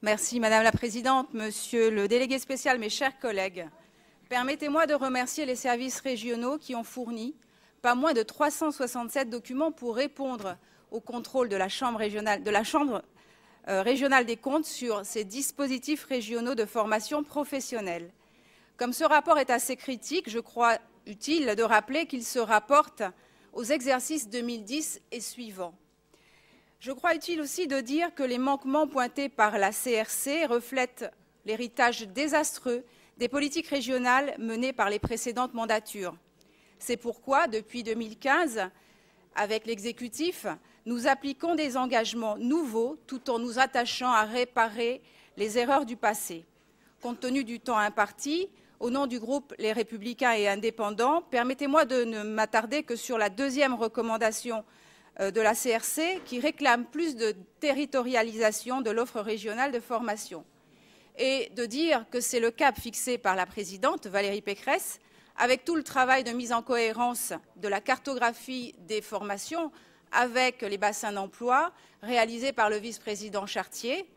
Merci Madame la Présidente, Monsieur le délégué spécial, mes chers collègues. Permettez-moi de remercier les services régionaux qui ont fourni pas moins de 367 documents pour répondre au contrôle de la Chambre régionale des comptes sur ces dispositifs régionaux de formation professionnelle. Comme ce rapport est assez critique, je crois utile de rappeler qu'il se rapporte aux exercices 2010 et suivants. Je crois utile aussi de dire que les manquements pointés par la CRC reflètent l'héritage désastreux des politiques régionales menées par les précédentes mandatures. C'est pourquoi, depuis 2015, avec l'exécutif, nous appliquons des engagements nouveaux tout en nous attachant à réparer les erreurs du passé. Compte tenu du temps imparti, au nom du groupe Les Républicains et Indépendants, permettez-moi de ne m'attarder que sur la deuxième recommandation de la CRC qui réclame plus de territorialisation de l'offre régionale de formation et de dire que c'est le cap fixé par la présidente Valérie Pécresse avec tout le travail de mise en cohérence de la cartographie des formations avec les bassins d'emploi réalisé par le vice-président Chartier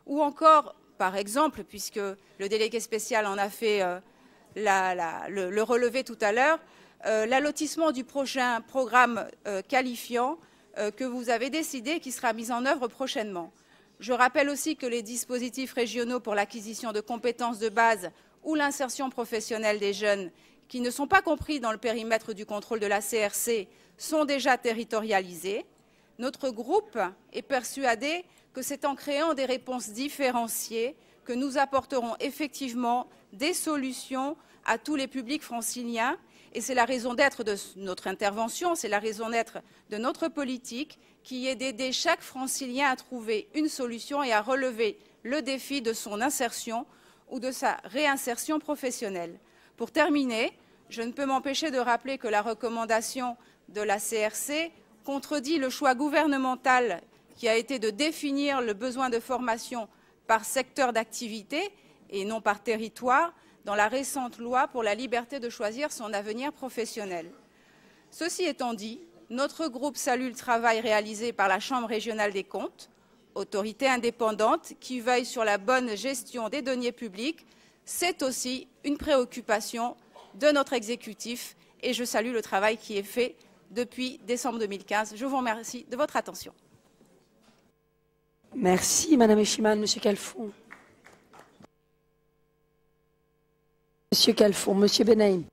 ou encore, par exemple, puisque le délégué spécial en a fait le relevé tout à l'heure, l'allotissement du prochain programme qualifiant que vous avez décidé qui sera mis en œuvre prochainement. Je rappelle aussi que les dispositifs régionaux pour l'acquisition de compétences de base ou l'insertion professionnelle des jeunes qui ne sont pas compris dans le périmètre du contrôle de la CRC sont déjà territorialisés. Notre groupe est persuadé que c'est en créant des réponses différenciées que nous apporterons effectivement des solutions à tous les publics franciliens. Et c'est la raison d'être de notre intervention, c'est la raison d'être de notre politique, qui est d'aider chaque francilien à trouver une solution et à relever le défi de son insertion ou de sa réinsertion professionnelle. Pour terminer, je ne peux m'empêcher de rappeler que la recommandation de la CRC contredit le choix gouvernemental qui a été de définir le besoin de formation par secteur d'activité et non par territoire, dans la récente loi pour la liberté de choisir son avenir professionnel. Ceci étant dit, notre groupe salue le travail réalisé par la Chambre régionale des comptes, autorité indépendante qui veille sur la bonne gestion des deniers publics. C'est aussi une préoccupation de notre exécutif et je salue le travail qui est fait depuis décembre 2015. Je vous remercie de votre attention. Merci Madame Echiman. Monsieur Calfon. Monsieur Calfon, Monsieur Benaïm.